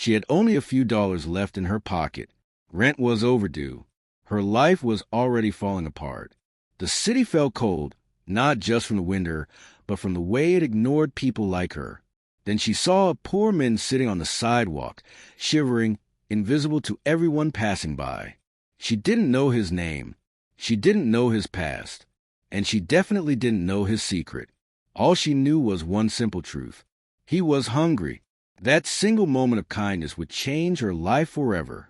She had only a few dollars left in her pocket. Rent was overdue. Her life was already falling apart. The city felt cold, not just from the winter, but from the way it ignored people like her. Then she saw a poor man sitting on the sidewalk, shivering, invisible to everyone passing by. She didn't know his name. She didn't know his past. And she definitely didn't know his secret. All she knew was one simple truth. He was hungry. That single moment of kindness would change her life forever.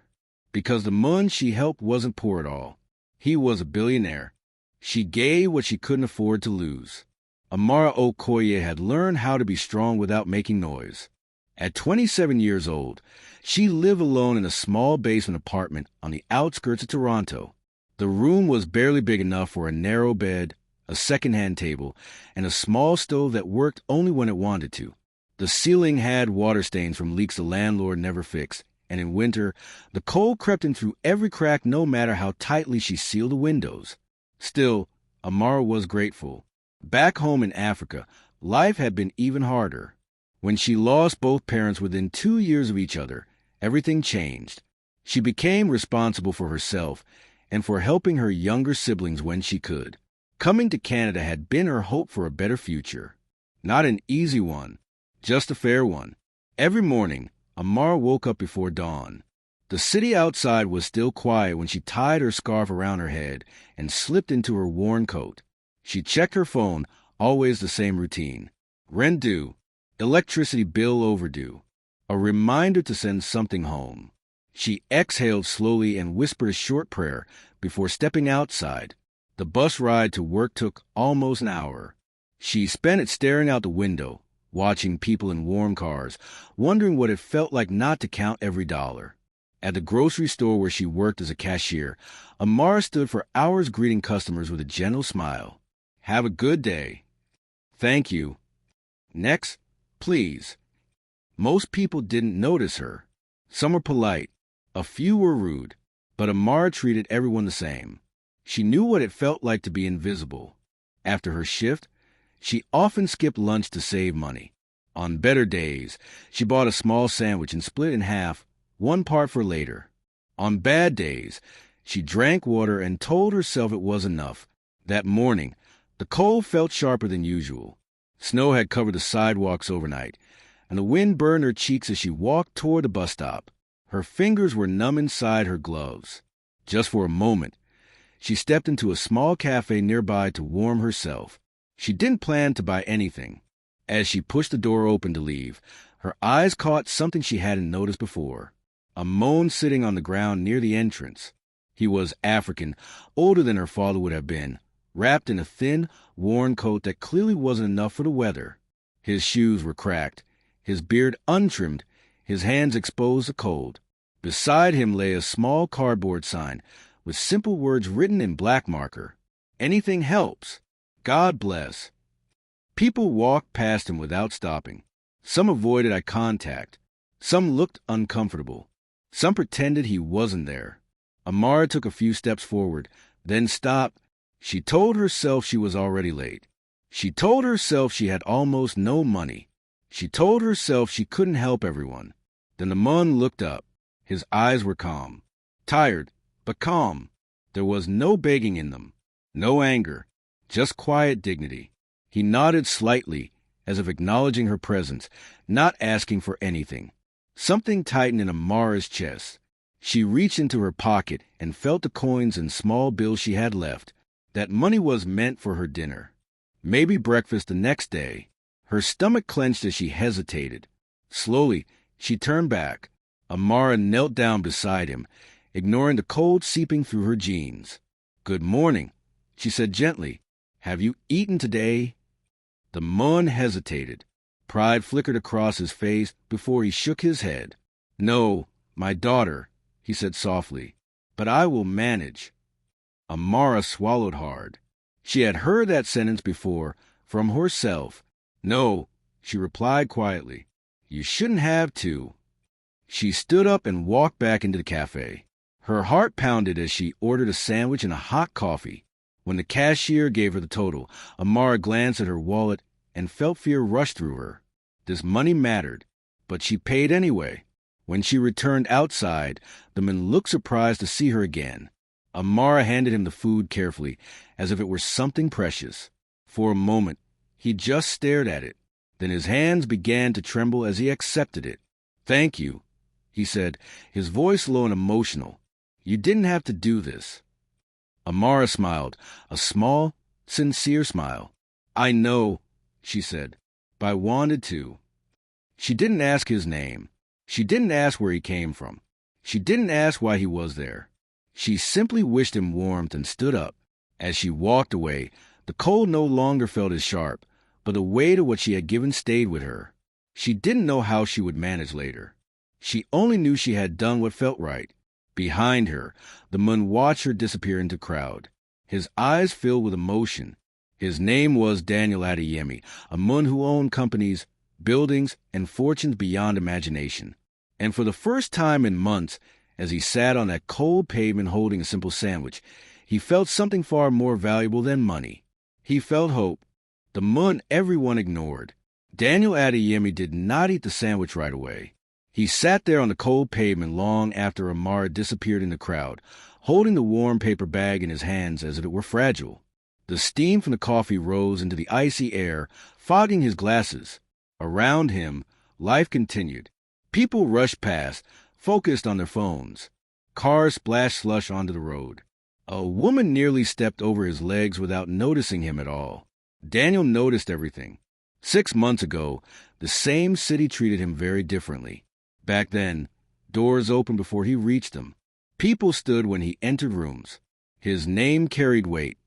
Because the man she helped wasn't poor at all. He was a billionaire. She gave what she couldn't afford to lose. Amara Okoye had learned how to be strong without making noise. At 27 years old, she lived alone in a small basement apartment on the outskirts of Toronto. The room was barely big enough for a narrow bed, a second-hand table, and a small stove that worked only when it wanted to. The ceiling had water stains from leaks the landlord never fixed, and in winter, the cold crept in through every crack no matter how tightly she sealed the windows. Still, Amara was grateful. Back home in Africa, life had been even harder. When she lost both parents within 2 years of each other, everything changed. She became responsible for herself and for helping her younger siblings when she could. Coming to Canada had been her hope for a better future. Not an easy one, just a fair one. Every morning, Amara woke up before dawn. The city outside was still quiet when she tied her scarf around her head and slipped into her worn coat. She checked her phone, always the same routine. Rent due, electricity bill overdue, a reminder to send something home. She exhaled slowly and whispered a short prayer before stepping outside. The bus ride to work took almost an hour. She spent it staring out the window, watching people in warm cars, wondering what it felt like not to count every dollar. At the grocery store where she worked as a cashier, Amara stood for hours greeting customers with a gentle smile. "Have a good day." "Thank you." "Next, please." Most people didn't notice her. Some were polite. A few were rude. But Amara treated everyone the same. She knew what it felt like to be invisible. After her shift, she often skipped lunch to save money. On better days, she bought a small sandwich and split it in half, one part for later. On bad days, she drank water and told herself it was enough. That morning, the cold felt sharper than usual. Snow had covered the sidewalks overnight, and the wind burned her cheeks as she walked toward the bus stop. Her fingers were numb inside her gloves. Just for a moment, she stepped into a small cafe nearby to warm herself. She didn't plan to buy anything. As she pushed the door open to leave, her eyes caught something she hadn't noticed before. A man sitting on the ground near the entrance. He was African, older than her father would have been, wrapped in a thin, worn coat that clearly wasn't enough for the weather. His shoes were cracked, his beard untrimmed, his hands exposed to cold. Beside him lay a small cardboard sign with simple words written in black marker. "Anything helps. God bless." People walked past him without stopping. Some avoided eye contact. Some looked uncomfortable. Some pretended he wasn't there. Amara took a few steps forward, then stopped. She told herself she was already late. She told herself she had almost no money. She told herself she couldn't help everyone. Then the man looked up. His eyes were calm. Tired, but calm. There was no begging in them. No anger. Just quiet dignity. He nodded slightly, as if acknowledging her presence, not asking for anything. Something tightened in Amara's chest. She reached into her pocket and felt the coins and small bills she had left. That money was meant for her dinner. Maybe breakfast the next day. Her stomach clenched as she hesitated. Slowly, she turned back. Amara knelt down beside him, ignoring the cold seeping through her jeans. "Good morning," she said gently. "Have you eaten today?" The man hesitated. Pride flickered across his face before he shook his head. "No, my daughter," he said softly, "but I will manage." Amara swallowed hard. She had heard that sentence before, from herself. "No," she replied quietly. "You shouldn't have to." She stood up and walked back into the cafe. Her heart pounded as she ordered a sandwich and a hot coffee. When the cashier gave her the total, Amara glanced at her wallet and felt fear rush through her. This money mattered, but she paid anyway. When she returned outside, the man looked surprised to see her again. Amara handed him the food carefully, as if it were something precious. For a moment, he just stared at it. Then his hands began to tremble as he accepted it. "Thank you," he said, his voice low and emotional. "You didn't have to do this." Amara smiled, a small, sincere smile. "I know," she said, "but I wanted to." She didn't ask his name. She didn't ask where he came from. She didn't ask why he was there. She simply wished him warmth and stood up. As she walked away, the cold no longer felt as sharp, but the weight of what she had given stayed with her. She didn't know how she would manage later. She only knew she had done what felt right. Behind her, the man watched her disappear into the crowd. His eyes filled with emotion. His name was Daniel Adeyemi, a man who owned companies, buildings, and fortunes beyond imagination. And for the first time in months, as he sat on that cold pavement holding a simple sandwich, he felt something far more valuable than money. He felt hope. The man everyone ignored. Daniel Adeyemi did not eat the sandwich right away. He sat there on the cold pavement long after Amara disappeared in the crowd, holding the warm paper bag in his hands as if it were fragile. The steam from the coffee rose into the icy air, fogging his glasses. Around him, life continued. People rushed past, focused on their phones. Cars splashed slush onto the road. A woman nearly stepped over his legs without noticing him at all. Daniel noticed everything. 6 months ago, the same city treated him very differently. Back then, doors opened before he reached them. People stood when he entered rooms. His name carried weight,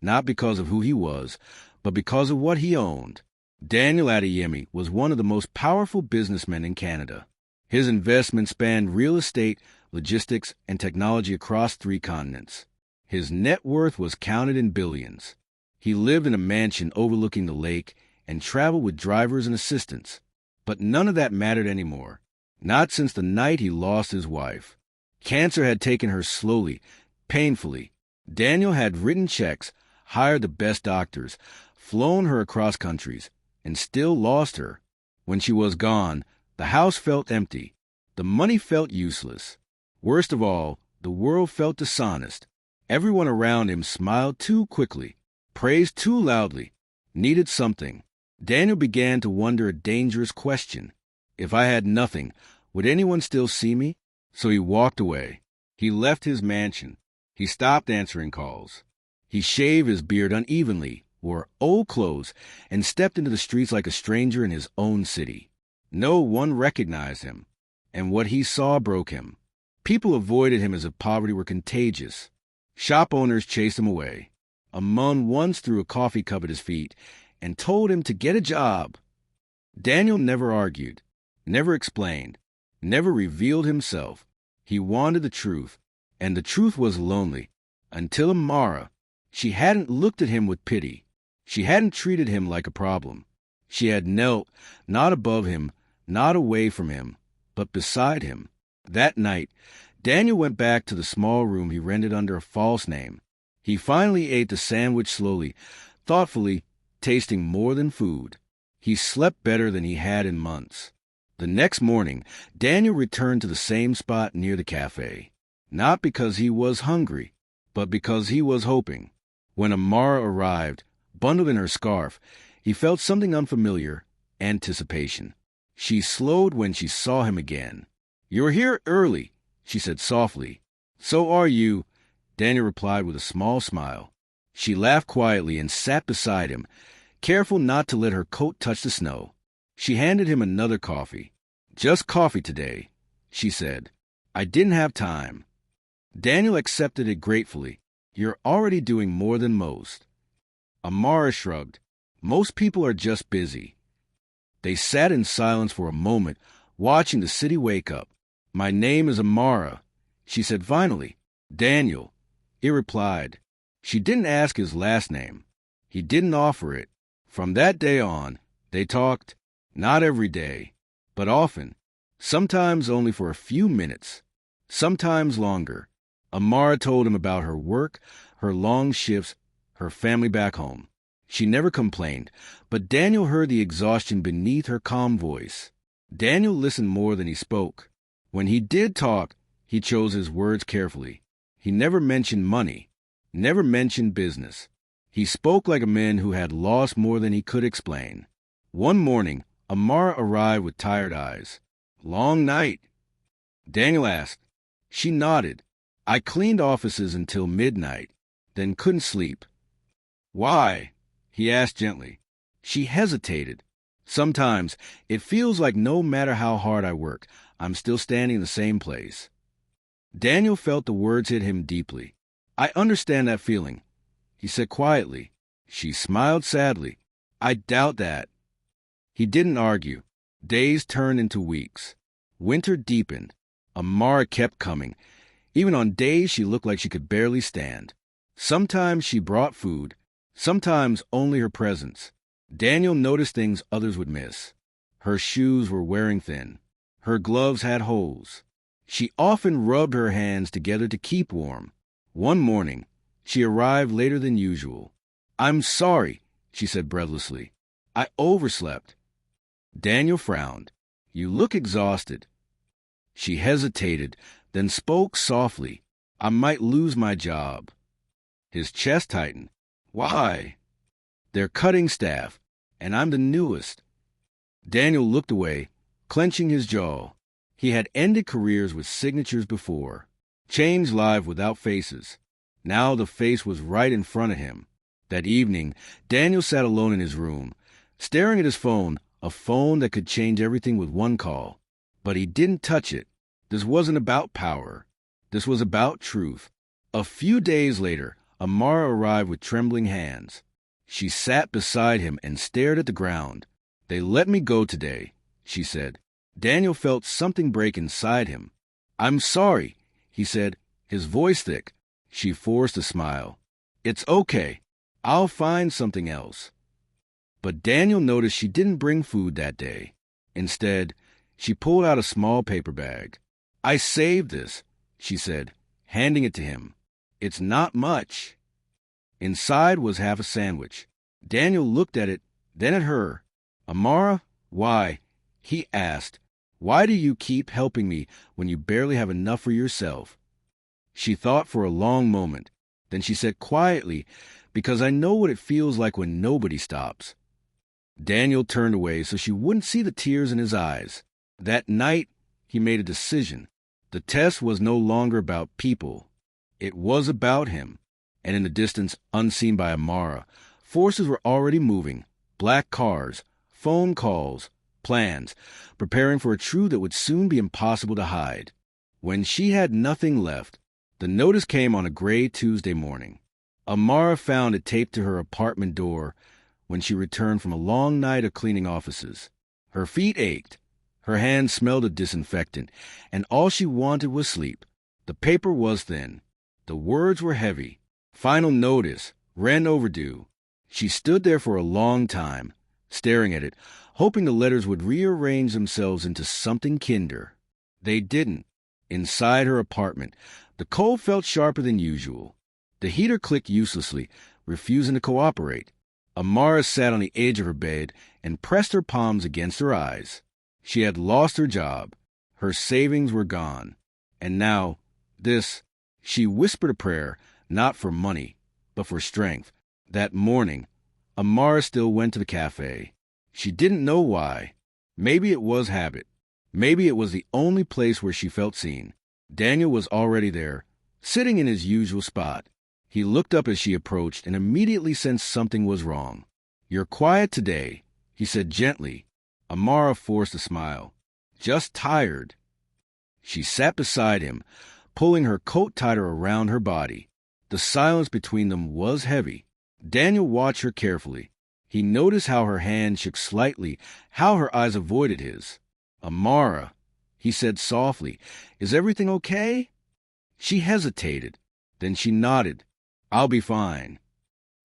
not because of who he was, but because of what he owned. Daniel Adeyemi was one of the most powerful businessmen in Canada. His investments spanned real estate, logistics, and technology across 3 continents. His net worth was counted in billions. He lived in a mansion overlooking the lake and traveled with drivers and assistants. But none of that mattered anymore. Not since the night he lost his wife. Cancer had taken her slowly, painfully. Daniel had written checks, hired the best doctors, flown her across countries, and still lost her. When she was gone, the house felt empty. The money felt useless. Worst of all, the world felt dishonest. Everyone around him smiled too quickly, praised too loudly, needed something. Daniel began to wonder a dangerous question. If I had nothing, would anyone still see me? So he walked away. He left his mansion. He stopped answering calls. He shaved his beard unevenly, wore old clothes, and stepped into the streets like a stranger in his own city. No one recognized him, and what he saw broke him. People avoided him as if poverty were contagious. Shop owners chased him away. A man once threw a coffee cup at his feet and told him to get a job. Daniel never argued, never explained, never revealed himself. He wanted the truth, and the truth was lonely. Until Amara. She hadn't looked at him with pity. She hadn't treated him like a problem. She had knelt, not above him, not away from him, but beside him. That night, Daniel went back to the small room he rented under a false name. He finally ate the sandwich slowly, thoughtfully, tasting more than food. He slept better than he had in months. The next morning, Daniel returned to the same spot near the cafe. Not because he was hungry, but because he was hoping. When Amara arrived, bundled in her scarf, he felt something unfamiliar, anticipation. She slowed when she saw him again. "You're here early," she said softly. "So are you," Daniel replied with a small smile. She laughed quietly and sat beside him, careful not to let her coat touch the snow. She handed him another coffee. "Just coffee today," she said. "I didn't have time." Daniel accepted it gratefully. "You're already doing more than most." Amara shrugged. "Most people are just busy." They sat in silence for a moment, watching the city wake up. "My name is Amara," she said finally. "Daniel," he replied. She didn't ask his last name. He didn't offer it. From that day on, they talked, not every day, but often, sometimes only for a few minutes, sometimes longer. Amara told him about her work, her long shifts, her family back home. She never complained, but Daniel heard the exhaustion beneath her calm voice. Daniel listened more than he spoke. When he did talk, he chose his words carefully. He never mentioned money, never mentioned business. He spoke like a man who had lost more than he could explain. One morning, Amara arrived with tired eyes. "Long night?" Daniel asked. She nodded. "I cleaned offices until midnight, then couldn't sleep." "Why?" he asked gently. She hesitated. "Sometimes it feels like no matter how hard I work, I'm still standing in the same place." Daniel felt the words hit him deeply. "I understand that feeling," he said quietly. She smiled sadly. "I doubt that." He didn't argue. Days turned into weeks. Winter deepened. Amara kept coming, even on days she looked like she could barely stand. Sometimes she brought food, sometimes only her presence. Daniel noticed things others would miss. Her shoes were wearing thin. Her gloves had holes. She often rubbed her hands together to keep warm. One morning, she arrived later than usual. "I'm sorry," she said breathlessly. "I overslept." Daniel frowned. "You look exhausted." She hesitated, then spoke softly. "I might lose my job." His chest tightened. "Why?" "They're cutting staff, and I'm the newest." Daniel looked away, clenching his jaw. He had ended careers with signatures before, changed lives without faces. Now the face was right in front of him. That evening, Daniel sat alone in his room, staring at his phone, a phone that could change everything with one call. But he didn't touch it. This wasn't about power. This was about truth. A few days later, Amara arrived with trembling hands. She sat beside him and stared at the ground. "They let me go today," she said. Daniel felt something break inside him. "I'm sorry," he said, his voice thick. She forced a smile. "It's okay. I'll find something else." But Daniel noticed she didn't bring food that day. Instead, she pulled out a small paper bag. "I saved this," she said, handing it to him. "It's not much." Inside was half a sandwich. Daniel looked at it, then at her. "Amara, why?" he asked. "Why do you keep helping me when you barely have enough for yourself?" She thought for a long moment. Then she said quietly, "Because I know what it feels like when nobody stops." Daniel turned away so she wouldn't see the tears in his eyes. That night, he made a decision. The test was no longer about people. It was about him. And in the distance, unseen by Amara, forces were already moving. Black cars, phone calls, plans, preparing for a truth that would soon be impossible to hide. When she had nothing left, the notice came on a gray Tuesday morning. Amara found it taped to her apartment door when she returned from a long night of cleaning offices. Her feet ached, her hands smelled of disinfectant, and all she wanted was sleep. The paper was thin. The words were heavy. Final notice, rent overdue. She stood there for a long time, staring at it, hoping the letters would rearrange themselves into something kinder. They didn't. Inside her apartment, the cold felt sharper than usual. The heater clicked uselessly, refusing to cooperate. Amara sat on the edge of her bed and pressed her palms against her eyes. She had lost her job. Her savings were gone. And now, this. She whispered a prayer, not for money, but for strength. That morning, Amara still went to the cafe. She didn't know why. Maybe it was habit. Maybe it was the only place where she felt seen. Daniel was already there, sitting in his usual spot. He looked up as she approached and immediately sensed something was wrong. "You're quiet today," he said gently. Amara forced a smile. "Just tired." She sat beside him, pulling her coat tighter around her body. The silence between them was heavy. Daniel watched her carefully. He noticed how her hand shook slightly, how her eyes avoided his. "Amara," he said softly, "is everything okay?" She hesitated. Then she nodded. "I'll be fine."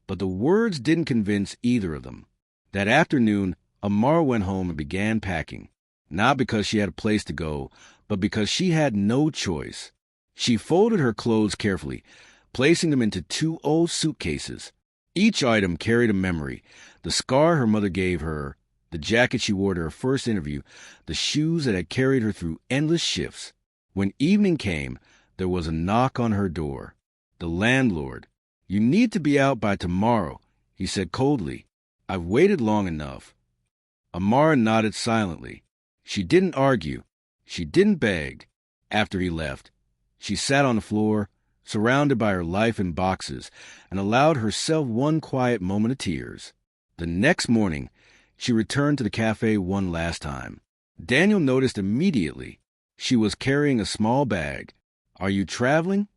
But the words didn't convince either of them. That afternoon, Amara went home and began packing. Not because she had a place to go, but because she had no choice. She folded her clothes carefully, placing them into 2 old suitcases. Each item carried a memory: the scar her mother gave her, the jacket she wore to her first interview, the shoes that had carried her through endless shifts. When evening came, there was a knock on her door. The landlord. "You need to be out by tomorrow," he said coldly. "I've waited long enough." Amara nodded silently. She didn't argue. She didn't beg. After he left, she sat on the floor, surrounded by her life in boxes, and allowed herself one quiet moment of tears. The next morning, she returned to the cafe one last time. Daniel noticed immediately. She was carrying a small bag. "Are you traveling?"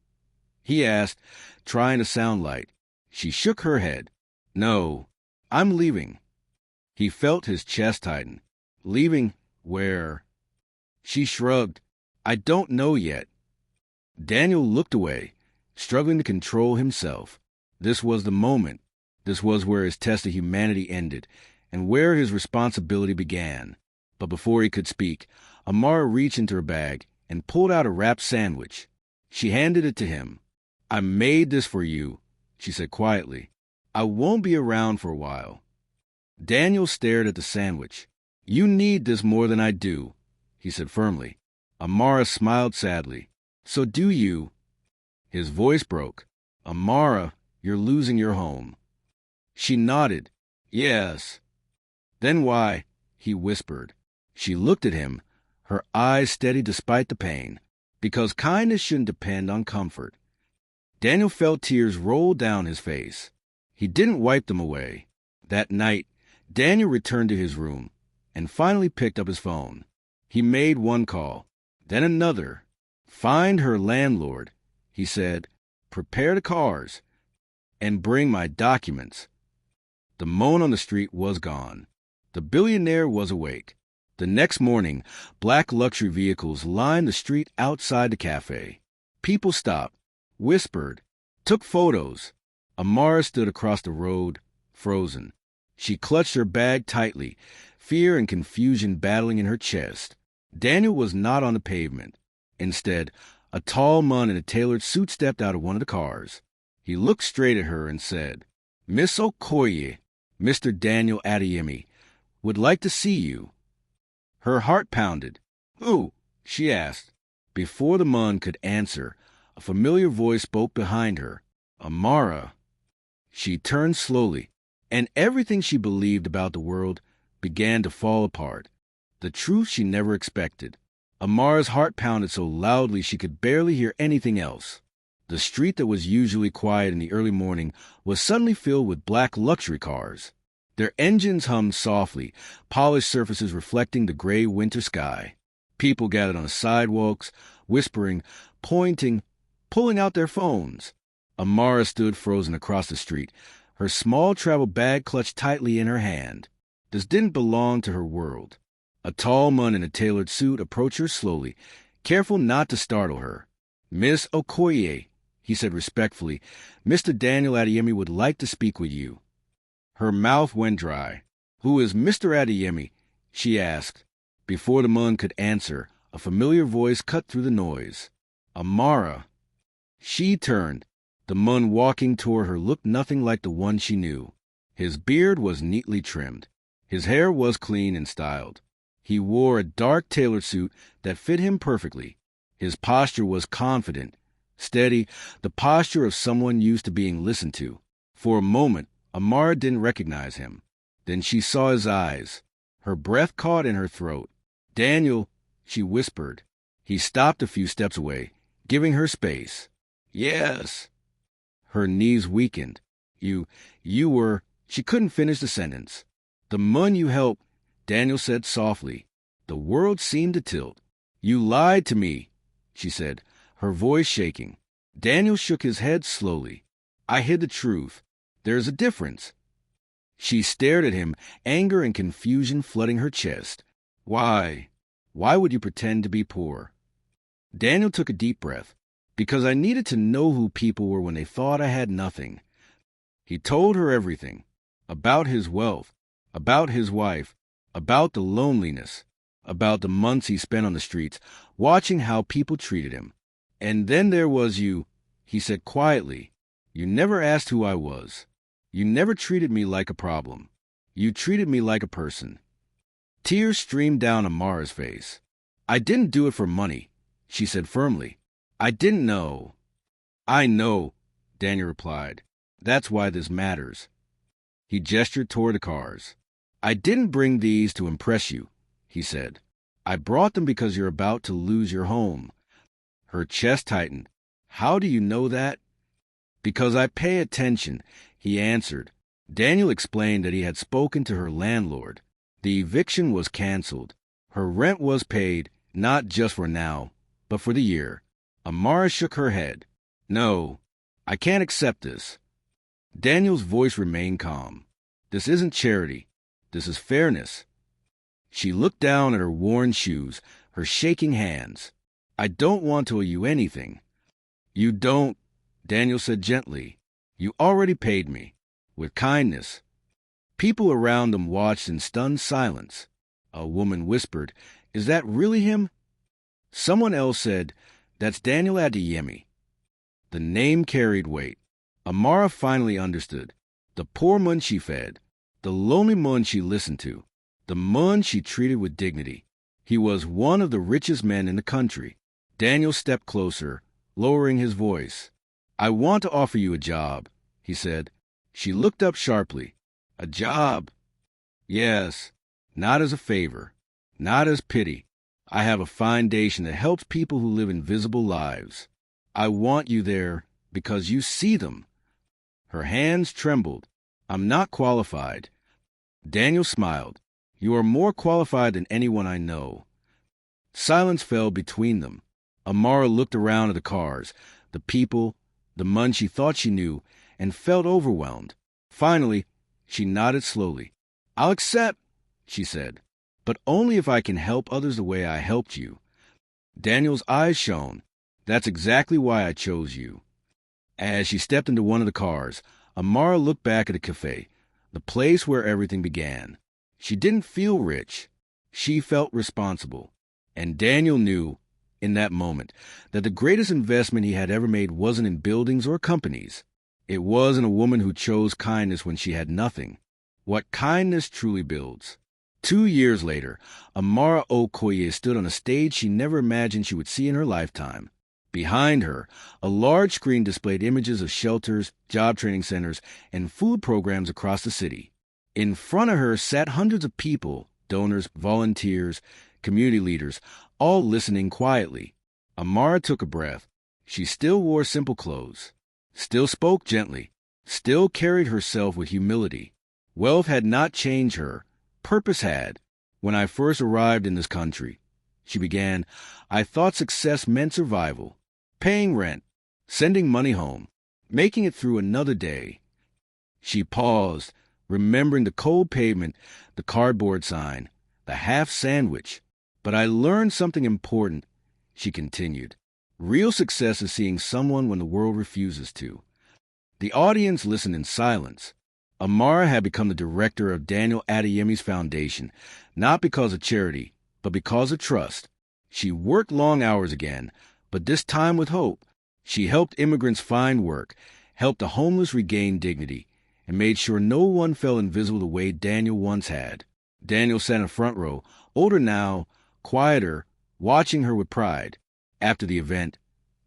he asked, trying to sound light. She shook her head. "No, I'm leaving." He felt his chest tighten. "Leaving where?" She shrugged. "I don't know yet." Daniel looked away, struggling to control himself. This was the moment. This was where his test of humanity ended, and where his responsibility began. But before he could speak, Amara reached into her bag and pulled out a wrapped sandwich. She handed it to him. "I made this for you," she said quietly. "I won't be around for a while." Daniel stared at the sandwich. "You need this more than I do," he said firmly. Amara smiled sadly. "So do you." His voice broke. "Amara, you're losing your home." She nodded. "Yes." "Then why?" he whispered. She looked at him, her eyes steady despite the pain. "Because kindness shouldn't depend on comfort." Daniel felt tears roll down his face. He didn't wipe them away. That night, Daniel returned to his room and finally picked up his phone. He made one call, then another. "Find her landlord," he said. "Prepare the cars, and bring my documents." The moan on the street was gone. The billionaire was awake. The next morning, black luxury vehicles lined the street outside the cafe. People stopped, whispered, took photos. Amara stood across the road, frozen. She clutched her bag tightly, fear and confusion battling in her chest. Daniel was not on the pavement. Instead, a tall man in a tailored suit stepped out of one of the cars. He looked straight at her and said, "Miss Okoye, Mr. Daniel Adeyemi, would like to see you." Her heart pounded. "Who?" she asked. Before the man could answer, a familiar voice spoke behind her. "Amara." She turned slowly, and everything she believed about the world began to fall apart. The truth she never expected. Amara's heart pounded so loudly she could barely hear anything else. The street that was usually quiet in the early morning was suddenly filled with black luxury cars. Their engines hummed softly, polished surfaces reflecting the gray winter sky. People gathered on the sidewalks, whispering, pointing, pulling out their phones. Amara stood frozen across the street, her small travel bag clutched tightly in her hand. This didn't belong to her world. A tall man in a tailored suit approached her slowly, careful not to startle her. "Miss Okoye," he said respectfully, "Mr. Daniel Adeyemi would like to speak with you." Her mouth went dry. "Who is Mr. Adeyemi?" she asked. Before the man could answer, a familiar voice cut through the noise. "Amara." She turned. The man walking toward her looked nothing like the one she knew. His beard was neatly trimmed. His hair was clean and styled. He wore a dark tailored suit that fit him perfectly. His posture was confident, steady, the posture of someone used to being listened to. For a moment, Amara didn't recognize him. Then she saw his eyes. Her breath caught in her throat. "Daniel," she whispered. He stopped a few steps away, giving her space. "Yes." Her knees weakened. You were... She couldn't finish the sentence. "The man you helped," Daniel said softly. The world seemed to tilt. "You lied to me," she said, her voice shaking. Daniel shook his head slowly. "I hid the truth. There's a difference." She stared at him, anger and confusion flooding her chest. "Why? Why would you pretend to be poor?" Daniel took a deep breath. "Because I needed to know who people were when they thought I had nothing." He told her everything. About his wealth, about his wife, about the loneliness, about the months he spent on the streets, watching how people treated him. "And then there was you," he said quietly. "You never asked who I was. You never treated me like a problem. You treated me like a person." Tears streamed down Amara's face. "I didn't do it for money," she said firmly. I didn't know. I know, Daniel replied. That's why this matters. He gestured toward the cars. I didn't bring these to impress you, he said. I brought them because you're about to lose your home. Her chest tightened. How do you know that? Because I pay attention, he answered. Daniel explained that he had spoken to her landlord. The eviction was canceled. Her rent was paid, not just for now, but for the year. Amara shook her head. No, I can't accept this. Daniel's voice remained calm. This isn't charity. This is fairness. She looked down at her worn shoes, her shaking hands. I don't want to owe you anything. You don't, Daniel said gently. You already paid me, with kindness. People around them watched in stunned silence. A woman whispered, Is that really him? Someone else said, That's Daniel Adeyemi. The name carried weight. Amara finally understood. The poor Mun she fed, the lonely Mun she listened to, the Mun she treated with dignity. He was one of the richest men in the country. Daniel stepped closer, lowering his voice. I want to offer you a job, he said. She looked up sharply. A job? Yes, not as a favor, not as pity. I have a foundation that helps people who live invisible lives. I want you there because you see them. Her hands trembled. I'm not qualified. Daniel smiled. You are more qualified than anyone I know. Silence fell between them. Amara looked around at the cars, the people, the Mun she thought she knew, and felt overwhelmed. Finally, she nodded slowly. I'll accept, she said, but only if I can help others the way I helped you. Daniel's eyes shone. That's exactly why I chose you. As she stepped into one of the cars, Amara looked back at the cafe, the place where everything began. She didn't feel rich. She felt responsible. And Daniel knew, in that moment, that the greatest investment he had ever made wasn't in buildings or companies. It was in a woman who chose kindness when she had nothing. What kindness truly builds. 2 years later, Amara Okoye stood on a stage she never imagined she would see in her lifetime. Behind her, a large screen displayed images of shelters, job training centers, and food programs across the city. In front of her sat hundreds of people, donors, volunteers, community leaders, all listening quietly. Amara took a breath. She still wore simple clothes, still spoke gently, still carried herself with humility. Wealth had not changed her. Purpose had. When I first arrived in this country, she began, I thought success meant survival. Paying rent, sending money home, making it through another day. She paused, remembering the cold pavement, the cardboard sign, the half sandwich. But I learned something important, she continued. Real success is seeing someone when the world refuses to. The audience listened in silence. Amara had become the director of Daniel Adeyemi's foundation, not because of charity, but because of trust. She worked long hours again, but this time with hope. She helped immigrants find work, helped the homeless regain dignity, and made sure no one felt invisible the way Daniel once had. Daniel sat in the front row, older now, quieter, watching her with pride. After the event,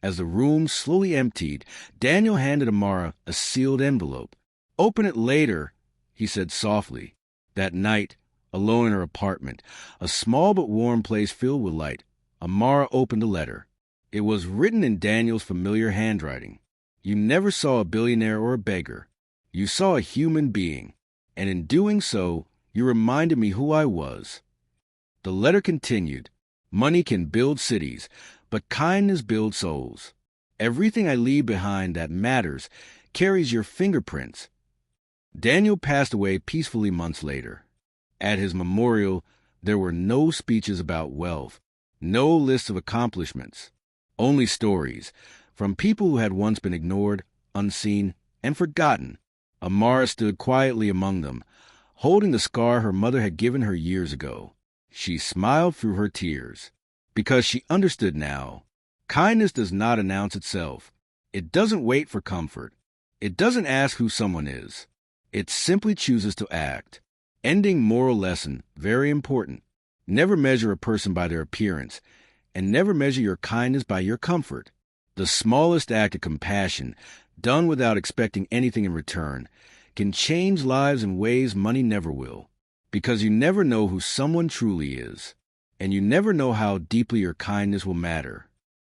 as the room slowly emptied, Daniel handed Amara a sealed envelope. Open it later, he said softly. That night, alone in her apartment, a small but warm place filled with light, Amara opened the letter. It was written in Daniel's familiar handwriting. You never saw a billionaire or a beggar. You saw a human being, and in doing so, you reminded me who I was. The letter continued. Money can build cities, but kindness builds souls. Everything I leave behind that matters carries your fingerprints. Daniel passed away peacefully months later. At his memorial, there were no speeches about wealth, no lists of accomplishments, only stories from people who had once been ignored, unseen, and forgotten. Amara stood quietly among them, holding the scar her mother had given her years ago. She smiled through her tears, because she understood now. Kindness does not announce itself. It doesn't wait for comfort. It doesn't ask who someone is. It simply chooses to act. Ending moral lesson, very important. Never measure a person by their appearance. and never measure your kindness by your comfort. The smallest act of compassion, done without expecting anything in return, can change lives in ways money never will. Because you never know who someone truly is, and you never know how deeply your kindness will matter.